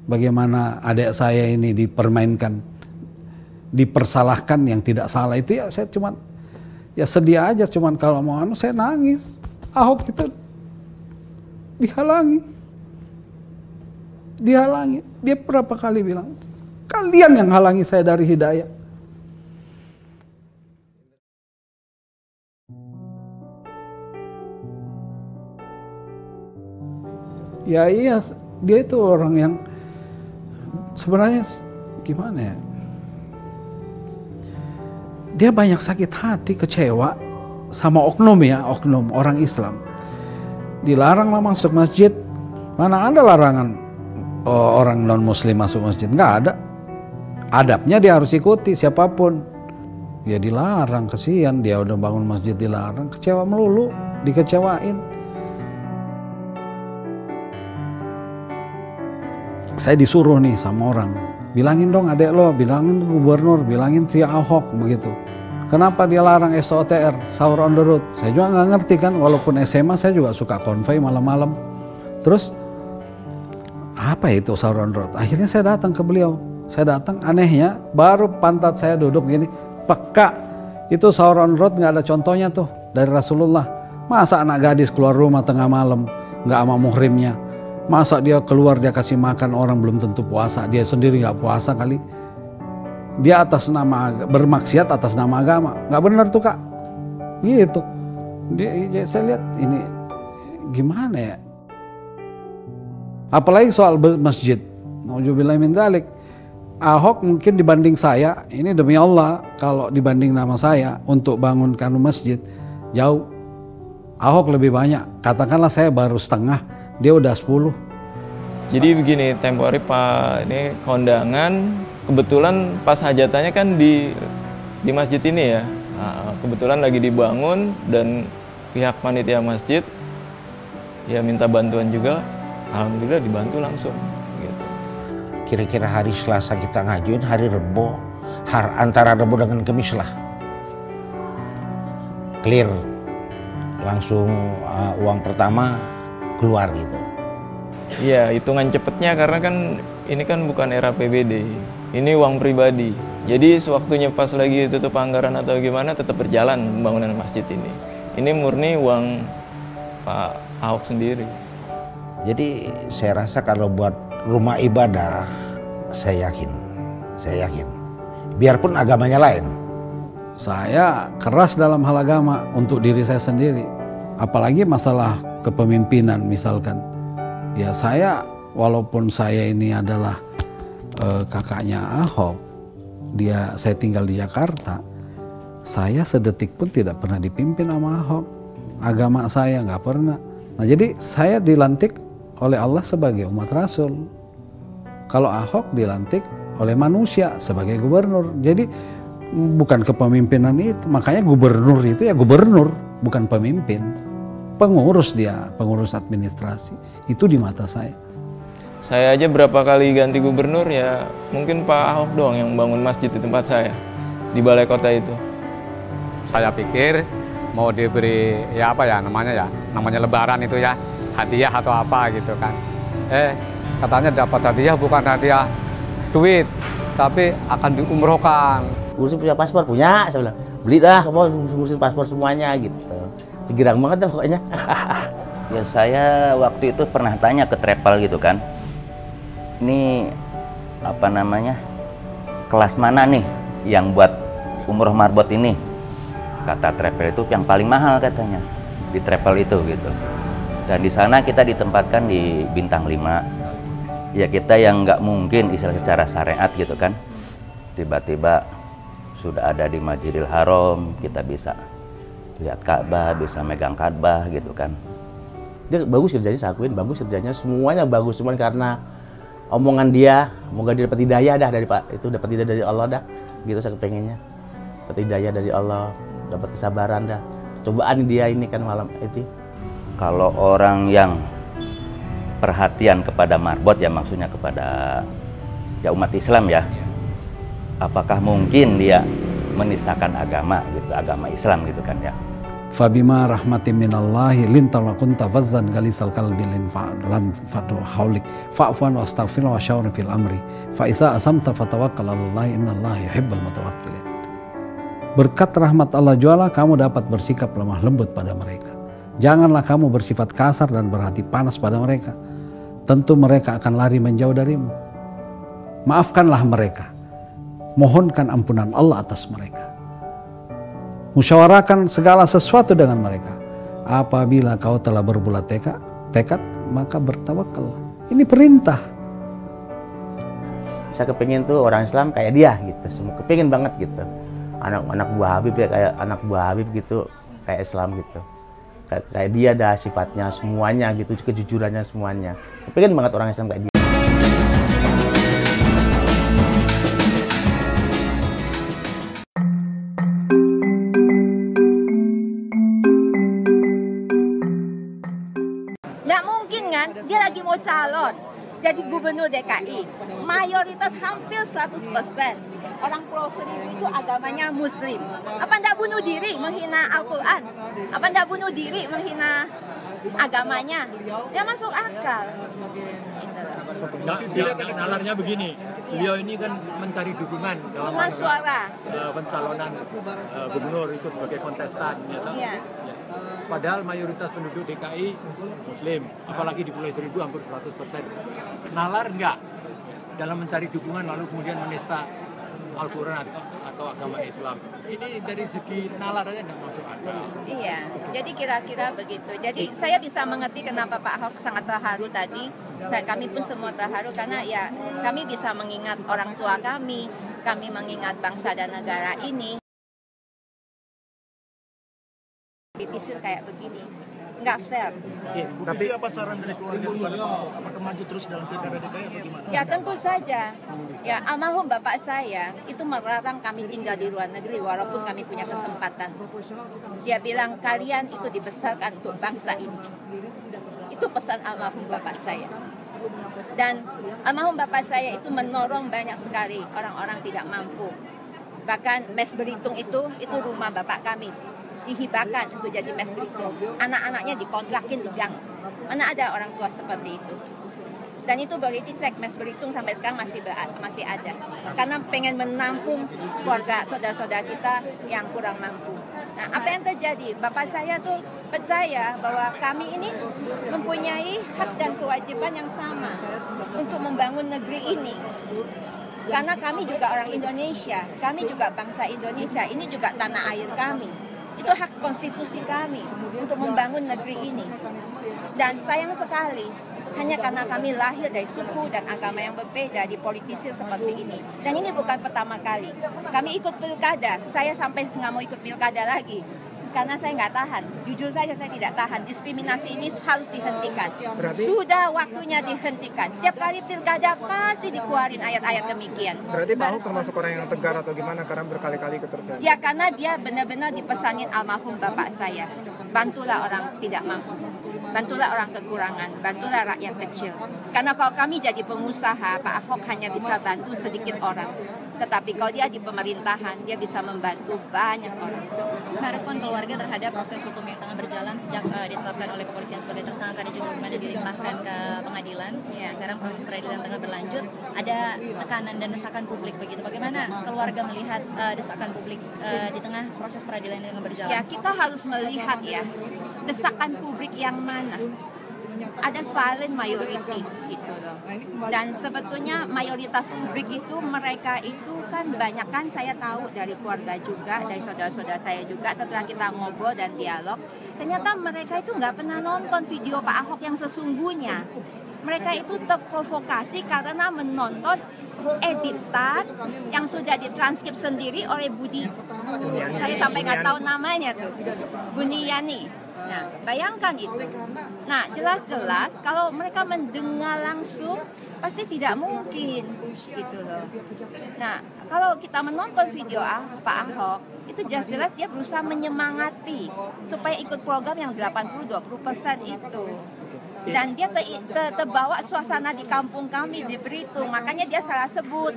bagaimana adik saya ini dipermainkan, dipersalahkan yang tidak salah. Itu ya saya cuman ya sedih aja, cuman kalau mau saya nangis. Ahok itu dihalangi. Dia berapa kali bilang, kalian yang halangi saya dari hidayah. Ya iya, dia itu orang yang sebenarnya gimana ya? Dia banyak sakit hati, kecewa sama oknum orang Islam. Dilaranglah masuk masjid. Mana ada larangan orang non muslim masuk masjid? Nggak ada. Adabnya dia harus ikuti siapapun. Ya dilarang, kesian dia udah bangun masjid dilarang, kecewa melulu, dikecewain. Saya disuruh nih sama orang, bilangin dong adek lo, bilangin gubernur, bilangin si Ahok begitu. Kenapa dia larang SOTR, sahur on the road? Saya juga nggak ngerti kan, walaupun SMA saya juga suka konvoy malam-malam. Terus apa itu sahur on the road? Akhirnya saya datang ke beliau. Saya datang, anehnya baru pantat saya duduk gini, peka. Itu sahur on the road nggak ada contohnya tuh dari Rasulullah. Masa anak gadis keluar rumah tengah malam nggak sama muhrimnya? Masa dia keluar dia kasih makan orang belum tentu puasa, dia sendiri nggak puasa kali. Dia atas nama bermaksiat atas nama agama, nggak benar tuh Kak. Gitu. Saya lihat ini gimana ya? Apalagi soal masjid. Nauzubillahi min dzalik. Ahok mungkin dibanding saya, ini demi Allah, kalau dibanding nama saya untuk bangunkan masjid jauh. Ahok lebih banyak. Katakanlah saya baru setengah, dia udah 10. Jadi begini, tempo hari Pak ini kondangan, kebetulan pas hajatannya kan di masjid ini ya. Nah, kebetulan lagi dibangun dan pihak panitia masjid ya minta bantuan juga. Alhamdulillah dibantu langsung gitu. Kira-kira hari Selasa kita ngajuin, hari Rebo, antara Rebo dengan Kamis lah. Clear. Langsung uang pertama keluar gitu. Iya, hitungan cepetnya karena kan ini kan bukan era PBD, ini uang pribadi. Jadi sewaktunya pas lagi tutup anggaran atau gimana tetap berjalan pembangunan masjid ini. Ini murni uang Pak Ahok sendiri. Jadi saya rasa kalau buat rumah ibadah, saya yakin. Biarpun agamanya lain. Saya keras dalam hal agama untuk diri saya sendiri. Apalagi masalah kepemimpinan misalkan. Ya saya, walaupun saya ini adalah kakaknya Ahok, saya tinggal di Jakarta, saya sedetik pun tidak pernah dipimpin sama Ahok. Agama saya nggak pernah. Nah jadi saya dilantik oleh Allah sebagai umat Rasul. Kalau Ahok dilantik oleh manusia sebagai gubernur. Jadi bukan kepemimpinan itu, makanya gubernur itu ya gubernur, bukan pemimpin. Pengurus dia, pengurus administrasi. Itu di mata saya. Saya aja berapa kali ganti gubernur ya mungkin Pak Ahok doang yang bangun masjid di tempat saya, di balai kota itu. Saya pikir mau diberi ya apa ya namanya lebaran itu ya, hadiah atau apa gitu kan. Katanya dapat hadiah bukan hadiah duit, tapi akan diumrohkan. Ngurusin punya paspor, punya, saya bilang, beli dah, kamu ngurusin paspor semuanya gitu. Girang banget dah pokoknya. Ya saya waktu itu pernah tanya ke travel gitu kan, ini apa namanya, kelas mana nih yang buat umroh marbot ini? Kata travel itu yang paling mahal katanya di travel itu gitu. Dan di sana kita ditempatkan di bintang 5. Ya kita yang nggak mungkin istilah secara syariat gitu kan, tiba-tiba sudah ada di Masjidil Haram, kita bisa lihat Ka'bah, bisa megang Ka'bah gitu kan. Dia bagus kerjanya, saya akuin bagus kerjanya, semuanya bagus, cuman karena omongan dia, semoga dia dapat hidayah dah dari Pak, itu dapat hidayah dari Allah dah, gitu saya kepengennya. Dapat hidayah dari Allah, dapat kesabaran dah. Cobaan dia ini kan malam itu. Kalau orang yang perhatian kepada marbot ya maksudnya kepada ya umat Islam ya, apakah mungkin dia menistakan agama gitu, agama Islam gitu kan ya. Fabima rahmatin minallahi linta wa kunta fazzan galisal qalbi lan fadu haulik fa'fwan wastaghfir wa syawrin fil amri fa iza asamta fatawakkal 'alallahi innallaha yuhibbul mutawakkilin. Berkat rahmat Allah jualah kamu dapat bersikap lemah lembut pada mereka. Janganlah kamu bersifat kasar dan berhati panas pada mereka. Tentu mereka akan lari menjauh darimu. Maafkanlah mereka. Mohonkan ampunan Allah atas mereka. Musyawarahkan segala sesuatu dengan mereka. Apabila kau telah berbulat tekad, maka bertawakal. Ini perintah. Saya kepingin tuh orang Islam kayak dia gitu. Semua kepingin banget gitu. Anak buah Habib ya kayak anak buah Habib gitu, kayak Islam gitu. Kayak dia dah sifatnya semuanya gitu, kejujurannya semuanya. Kepingin banget orang Islam kayak dia. Nggak mungkin kan, dia lagi mau calon jadi gubernur DKI. Mayoritas hampir 100% orang Pulau Seribu itu agamanya Muslim. Apa nggak bunuh diri menghina Al-Quran? Apa nggak bunuh diri menghina agamanya? Ya masuk akal. Gitu loh. Nalarnya begini, beliau ini kan mencari dukungan dalam suara pencalonan gubernur ikut sebagai kontestan. Iya. Padahal mayoritas penduduk DKI Muslim, apalagi di Pulau Seribu hampir 100%. Nalar enggak dalam mencari dukungan lalu kemudian menista Al-Quran atau agama Islam. Ini dari segi nalar aja nggak masuk akal. Iya, jadi kira-kira begitu. Jadi saya bisa mengerti kenapa Pak Ahok sangat terharu tadi. Kami pun semua terharu karena ya kami bisa mengingat orang tua kami mengingat bangsa dan negara ini. Dipisir kayak begini, nggak fair. Tapi apa saran dari keluarga kepada Pak Ahok? Apakah maju terus dalam pilkada DKI atau gimana? Ya tentu saja. Ya almarhum bapak saya itu melarang kami tinggal di luar negeri walaupun kami punya kesempatan. Dia bilang kalian itu dibesarkan untuk bangsa ini. Itu pesan almarhum bapak saya. Dan almarhum bapak saya itu menolong banyak sekali orang-orang tidak mampu. Bahkan Mes Belitung itu rumah bapak kami. Dihibahkan untuk jadi Mes Belitung. Anak-anaknya dikontrakin di gang. Mana ada orang tua seperti itu. Dan itu boleh dicek, Mes Belitung sampai sekarang masih ada. Karena pengen menampung keluarga saudara-saudara kita yang kurang mampu. Nah, apa yang terjadi? Bapak saya tuh percaya bahwa kami ini mempunyai hak dan kewajiban yang sama untuk membangun negeri ini. Karena kami juga orang Indonesia, kami juga bangsa Indonesia, ini juga tanah air kami. Itu hak konstitusi kami untuk membangun negeri ini. Dan sayang sekali, hanya karena kami lahir dari suku dan agama yang berbeda dipolitisir seperti ini. Dan ini bukan pertama kali. Kami ikut pilkada, saya sampai nggak mau ikut pilkada lagi. Karena saya nggak tahan, jujur saja saya tidak tahan. Diskriminasi ini harus dihentikan. Sudah waktunya dihentikan. Setiap kali pilkada pasti dikeluarin ayat-ayat demikian. Berarti Pak Ahok termasuk orang yang tegar atau gimana karena berkali-kali ketersian? Ya karena dia benar-benar dipesanin almarhum bapak saya. Bantulah orang tidak mampu. Bantulah orang kekurangan, bantulah rakyat kecil. Karena kalau kami jadi pengusaha, Pak Ahok hanya bisa bantu sedikit orang. Tetapi kalau dia di pemerintahan, dia bisa membantu banyak orang. Respon keluarga terhadap proses hukum yang tengah berjalan sejak ditetapkan oleh kepolisian sebagai tersangka dan juga kembali dilimpahkan ke pengadilan. Ya. Sekarang proses peradilan tengah berlanjut. Ada tekanan dan desakan publik begitu. Bagaimana keluarga melihat desakan publik di tengah proses peradilan yang tengah berjalan? Ya, kita harus melihat ya desakan publik yang mana. Ada silent majority gitu loh. Dan sebetulnya mayoritas publik itu mereka itu kan banyak kan saya tahu dari keluarga juga, dari saudara-saudara saya juga setelah kita ngobrol dan dialog, ternyata mereka itu nggak pernah nonton video Pak Ahok yang sesungguhnya. Mereka itu terprovokasi karena menonton editan yang sudah ditranskrip sendiri oleh Budi. Saya sampai nggak tahu namanya tuh, Buniyani. Nah, bayangkan itu. Nah, jelas-jelas kalau mereka mendengar langsung pasti tidak mungkin gitu loh. Nah, kalau kita menonton video Pak Ahok, itu jelas-jelas dia berusaha menyemangati supaya ikut program yang 80-20% itu. Dan dia terbawa suasana di kampung kami di Belitung, makanya dia salah sebut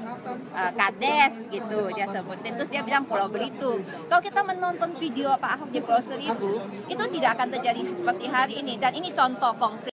Kades gitu dia sebut. Terus dia bilang Pulau Belitung. Kalau kita menonton video Pak Ahok di Pulau Seribu, itu tidak akan terjadi seperti hari ini. Dan ini contoh konkret.